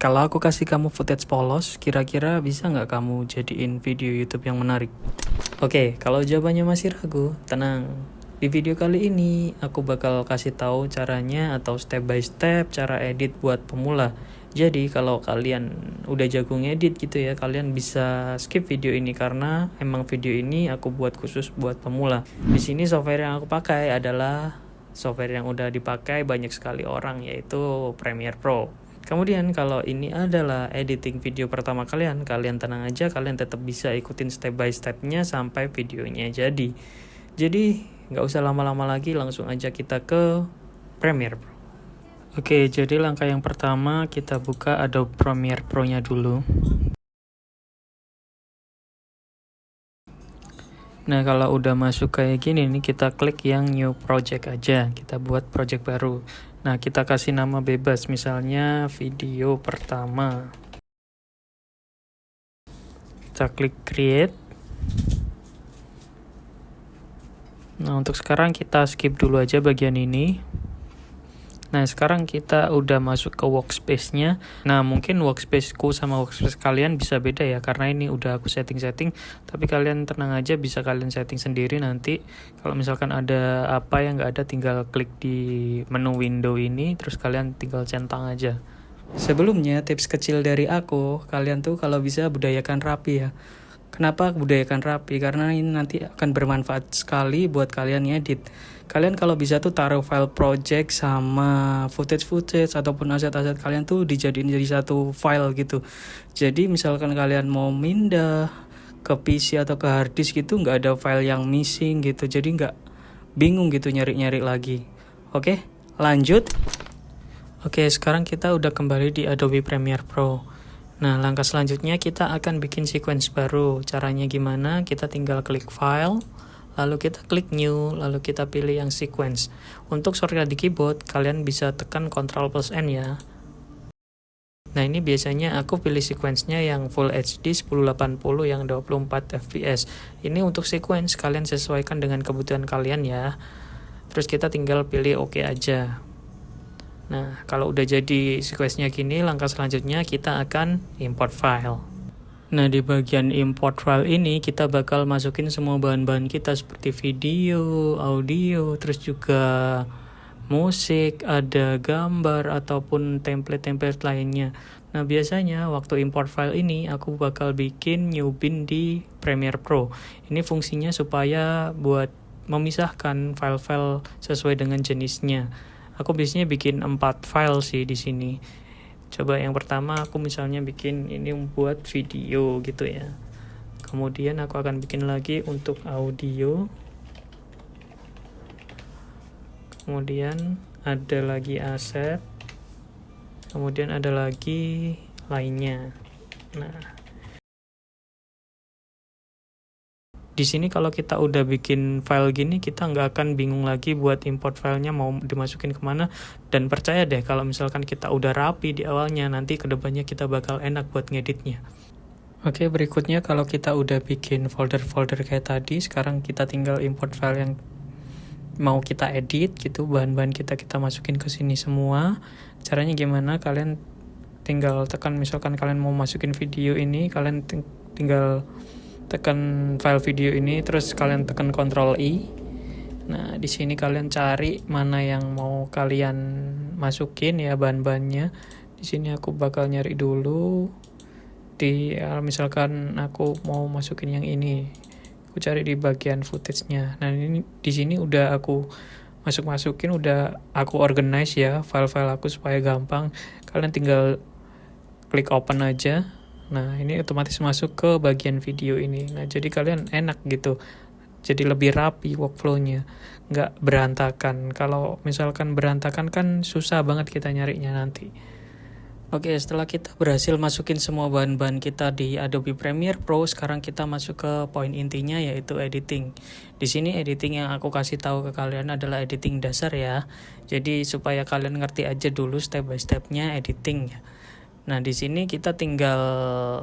Kalau aku kasih kamu footage polos, kira-kira bisa nggak kamu jadiin video YouTube yang menarik? Oke, kalau jawabannya masih ragu, tenang. Di video kali ini, aku bakal kasih tahu caranya atau step by step cara edit buat pemula. Jadi kalau kalian udah jago ngedit gitu ya, kalian bisa skip video ini karena emang video ini aku buat khusus buat pemula. Di sini software yang aku pakai adalah software yang udah dipakai banyak sekali orang, yaitu Premiere Pro. Kemudian kalau ini adalah editing video pertama kalian tenang aja, kalian tetap bisa ikutin step by stepnya sampai videonya jadi. Jadi nggak usah lama-lama lagi, langsung aja kita ke Premiere Pro. Oke, jadi langkah yang pertama kita buka Adobe Premiere Pro-nya dulu. Nah, kalau udah masuk kayak gini nih, kita klik yang new project aja. Kita buat project baru. Nah, kita kasih nama bebas, misalnya video pertama. Kita klik create. Nah, untuk sekarang kita skip dulu aja bagian ini. Nah, sekarang kita udah masuk ke workspace-nya. Nah, mungkin workspace-ku sama workspace kalian bisa beda ya, karena ini udah aku setting-setting. Tapi kalian tenang aja, bisa kalian setting sendiri nanti. Kalau misalkan ada apa yang nggak ada, tinggal klik di menu window ini, terus kalian tinggal centang aja. Sebelumnya, tips kecil dari aku, kalian tuh kalau bisa budayakan rapi ya. Kenapa budayakan rapi? Karena ini nanti akan bermanfaat sekali buat kalian ngedit. Kalian kalau bisa tuh taruh file project sama footage ataupun aset-aset kalian tuh dijadiin jadi satu file gitu. Jadi misalkan kalian mau pindah ke PC atau ke hard disk gitu, nggak ada file yang missing gitu. Jadi nggak bingung gitu nyari-nyari lagi. Oke, lanjut. Oke, sekarang kita udah kembali di Adobe Premiere Pro. Nah, langkah selanjutnya kita akan bikin sequence baru. Caranya gimana? Kita tinggal klik file, lalu kita klik new, lalu kita pilih yang sequence. Untuk shortcut di keyboard, kalian bisa tekan Ctrl+N ya. Nah, ini biasanya aku pilih sequence-nya yang Full HD 1080 yang 24 fps. Ini untuk sequence, kalian sesuaikan dengan kebutuhan kalian ya. Terus kita tinggal pilih OK aja. Nah, kalau udah jadi sequence-nya gini, langkah selanjutnya kita akan import file. Nah, di bagian import file ini kita bakal masukin semua bahan-bahan kita seperti video, audio, terus juga musik, ada gambar, ataupun template-template lainnya. Nah, biasanya waktu import file ini aku bakal bikin new bin di Premiere Pro. Ini fungsinya supaya buat memisahkan file-file sesuai dengan jenisnya. Aku biasanya bikin 4 file sih di sini. Coba yang pertama aku misalnya bikin ini buat video gitu ya. Kemudian aku akan bikin lagi untuk audio. Kemudian ada lagi aset. Kemudian ada lagi lainnya. Nah, di sini kalau kita udah bikin file gini, kita nggak akan bingung lagi buat import filenya mau dimasukin kemana. Dan percaya deh, kalau misalkan kita udah rapi di awalnya, nanti kedepannya kita bakal enak buat ngeditnya. Oke, berikutnya kalau kita udah bikin folder-folder kayak tadi, sekarang kita tinggal import file yang mau kita edit gitu, bahan-bahan kita masukin ke sini semua. Caranya gimana? Kalian tinggal tekan, misalkan kalian mau masukin video ini, kalian tinggal tekan file video ini, terus kalian tekan Ctrl+I. Nah, di sini kalian cari mana yang mau kalian masukin ya bahan-bahannya. Di sini aku bakal nyari dulu di misalkan aku mau masukin yang ini. Aku cari di bagian footage-nya. Nah, ini di sini udah aku masukin, udah aku organize ya file-file aku supaya gampang. Kalian tinggal klik open aja. Nah, ini otomatis masuk ke bagian video ini. Nah, jadi kalian enak gitu. Jadi lebih rapi workflow-nya. Nggak berantakan. Kalau misalkan berantakan kan susah banget kita nyarinya nanti. Oke, setelah kita berhasil masukin semua bahan-bahan kita di Adobe Premiere Pro, sekarang kita masuk ke poin intinya, yaitu editing. Di sini editing yang aku kasih tahu ke kalian adalah editing dasar ya. Jadi supaya kalian ngerti aja dulu step by stepnya editing ya. Nah, di sini kita tinggal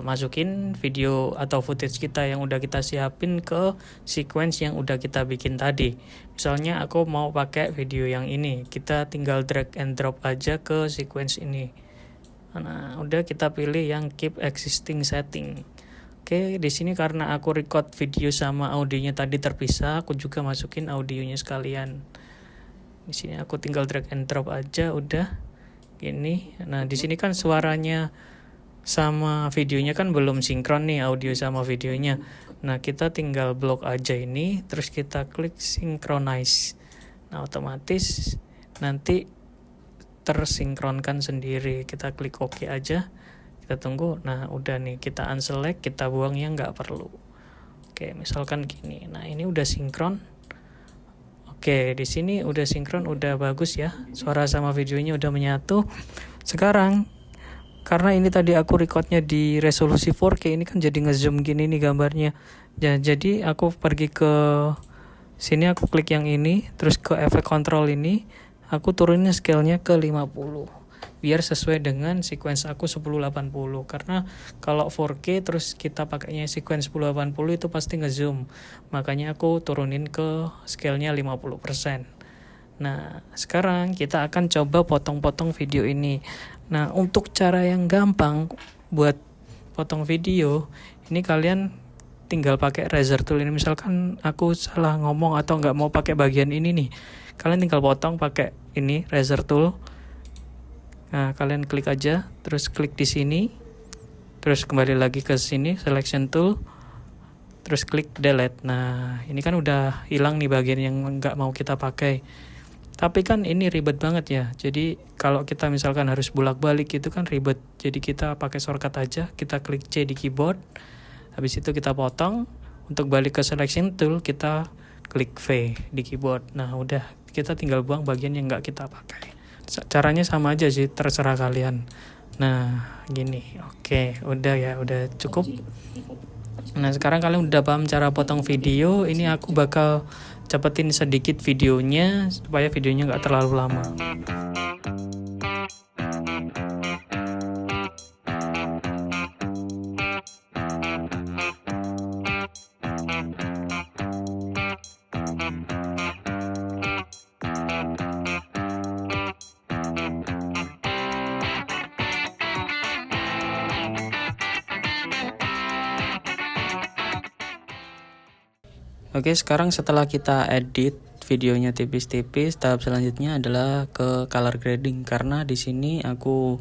masukin video atau footage kita yang udah kita siapin ke sequence yang udah kita bikin tadi. Misalnya aku mau pakai video yang ini, kita tinggal drag and drop aja ke sequence ini. Nah, udah kita pilih yang keep existing setting. Oke, di sini karena aku record video sama audionya tadi terpisah, aku juga masukin audionya sekalian. Di sini aku tinggal drag and drop aja, udah gini. Nah, di sini kan suaranya sama videonya kan belum sinkron nih, audio sama videonya. Nah, kita tinggal blok aja ini, terus kita klik synchronize. Nah, otomatis nanti tersinkronkan sendiri. Kita klik OK aja, kita tunggu. Nah, udah nih, kita unselect, kita buang yang nggak perlu. Oke, misalkan gini. Nah, ini udah sinkron. Oke, di sini udah sinkron, udah bagus ya. Suara sama videonya udah menyatu. Sekarang karena ini tadi aku recordnya di resolusi 4K, ini kan jadi ngezoom gini nih gambarnya. Ya, jadi aku pergi ke sini, aku klik yang ini, terus ke efek control ini, aku turunin scale-nya ke 50. Biar sesuai dengan sequence aku 1080. Karena kalau 4K terus kita pakainya sequence 1080 itu pasti ngezoom. Makanya aku turunin ke scale-nya 50%. Nah, sekarang kita akan coba potong-potong video ini. Nah, untuk cara yang gampang buat potong video, ini kalian tinggal pakai razor tool ini. Misalkan aku salah ngomong atau nggak mau pakai bagian ini nih, kalian tinggal potong pakai ini razor tool. Nah, kalian klik aja, terus klik di sini, terus kembali lagi ke sini, selection tool, terus klik delete. Nah, ini kan udah hilang nih bagian yang nggak mau kita pakai. Tapi kan ini ribet banget ya. Jadi kalau kita misalkan harus bolak-balik itu kan ribet. Jadi kita pakai shortcut aja, kita klik C di keyboard. Habis itu kita potong. Untuk balik ke selection tool kita klik V di keyboard. Nah, udah, kita tinggal buang bagian yang nggak kita pakai. Caranya sama aja sih, terserah kalian. Nah, gini. Oke, udah ya, udah cukup. Nah, sekarang kalian udah paham cara potong video. Ini aku bakal cepetin sedikit videonya supaya videonya nggak terlalu lama. Oke, sekarang setelah kita edit videonya tipis-tipis, tahap selanjutnya adalah ke color grading. Karena di sini aku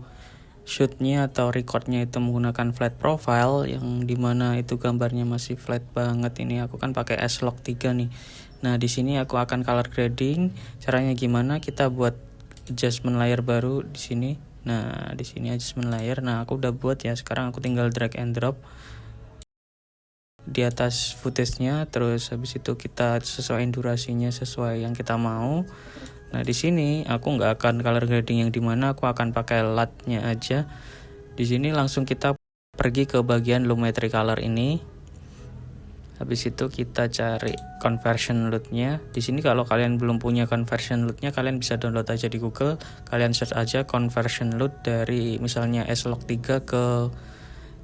shootnya atau recordnya itu menggunakan flat profile, yang dimana itu gambarnya masih flat banget. Ini aku kan pakai S-Log 3 nih. Nah, di sini aku akan color grading. Caranya gimana? Kita buat adjustment layer baru di sini. Nah, di sini adjustment layer. Nah, aku udah buat ya. Sekarang aku tinggal drag and drop di atas footage-nya, terus habis itu kita sesuaiin durasinya sesuai yang kita mau. Nah, di sini aku nggak akan color grading, yang dimana aku akan pakai LUT-nya aja. Di sini langsung kita pergi ke bagian Lumetri Color ini. Habis itu kita cari conversion LUT-nya. Di sini kalau kalian belum punya conversion LUT-nya, kalian bisa download aja di Google. Kalian search aja conversion LUT dari misalnya S-Log 3 ke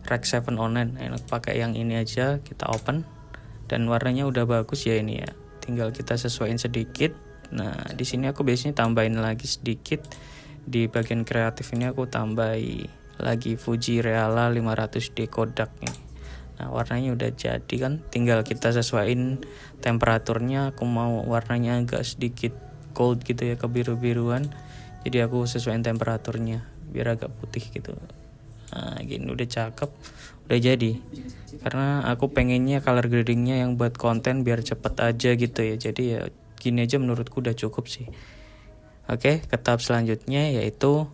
Rec 7 online. Enak pakai yang ini aja, kita open dan warnanya udah bagus ya ini ya. Tinggal kita sesuaiin sedikit. Nah, di sini aku biasanya tambahin lagi sedikit. Di bagian kreatif ini aku tambahin lagi Fuji Reala 500D Kodak nih. Nah, warnanya udah jadi kan, tinggal kita sesuaiin temperaturnya. Aku mau warnanya agak sedikit cold gitu ya, kebiru-biruan. Jadi aku sesuaiin temperaturnya biar agak putih gitu. Nah, gini udah cakep, udah jadi. Karena aku pengennya color gradingnya yang buat konten biar cepet aja gitu ya. Jadi ya gini aja menurutku udah cukup sih. Oke, ke tahap selanjutnya yaitu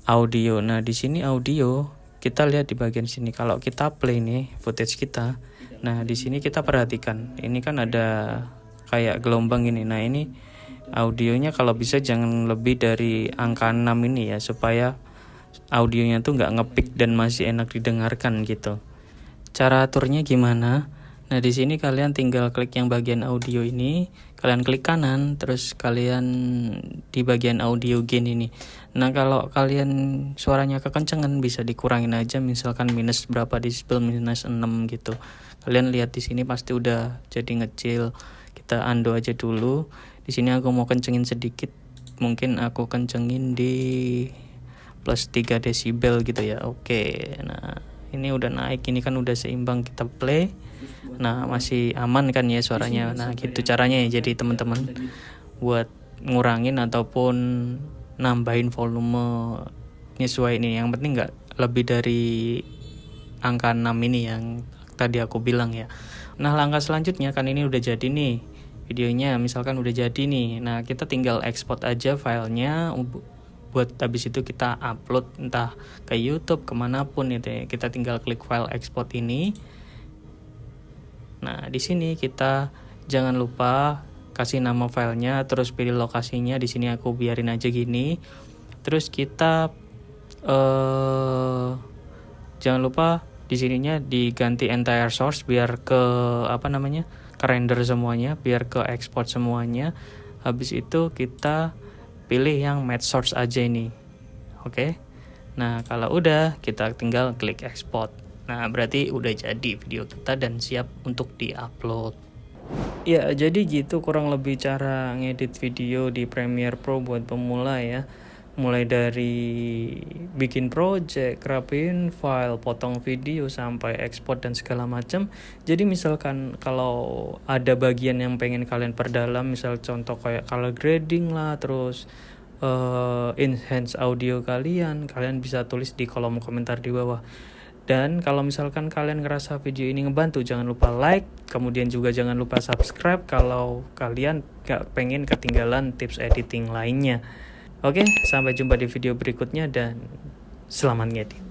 audio. Nah, di sini audio kita lihat di bagian sini. Kalau kita play nih footage kita, nah di sini kita perhatikan. Ini kan ada kayak gelombang ini. Nah, ini audionya kalau bisa jangan lebih dari angka 6 ini ya, supaya audionya tuh nggak ngepick dan masih enak didengarkan gitu. Cara aturnya gimana? Nah, di sini kalian tinggal klik yang bagian audio ini, kalian klik kanan, terus kalian di bagian audio gain ini. Nah, kalau kalian suaranya kekencengan bisa dikurangin aja, misalkan minus berapa desibel, minus 6 gitu. Kalian lihat di sini pasti udah jadi ngecil. Kita undo aja dulu. Di sini aku mau kencengin sedikit. Mungkin aku kencengin di plus 3 desibel gitu ya. Oke, nah ini udah naik, ini kan udah seimbang, kita play. Nah masih aman kan ya suaranya. Nah gitu caranya ya, jadi teman-teman buat ngurangin ataupun nambahin volume nyesuaiin ini, yang penting nggak lebih dari angka 6 ini yang tadi aku bilang ya. Nah langkah selanjutnya kan ini udah jadi nih videonya, misalkan udah jadi nih, nah kita tinggal export aja filenya, buat habis itu kita upload entah ke YouTube kemanapun itu ya. Kita tinggal klik file export ini. Nah di sini kita jangan lupa kasih nama filenya, terus pilih lokasinya. Di sini aku biarin aja gini. Terus kita jangan lupa di sininya diganti entire source biar ke ke render semuanya, biar ke export semuanya. Habis itu kita pilih yang match source aja ini. Oke. Nah kalau udah, kita tinggal klik export. Nah berarti udah jadi video kita dan siap untuk di-upload. Ya jadi gitu kurang lebih cara ngedit video di Premiere Pro buat pemula ya. Mulai dari bikin project, rapiin file, potong video, sampai ekspor dan segala macam. Jadi misalkan kalau ada bagian yang pengen kalian perdalam, misal contoh kayak color grading lah, terus enhance audio kalian bisa tulis di kolom komentar di bawah. Dan kalau misalkan kalian ngerasa video ini ngebantu, jangan lupa like, kemudian juga jangan lupa subscribe kalau kalian gak pengen ketinggalan tips editing lainnya. Oke, sampai jumpa di video berikutnya dan selamat ngedit.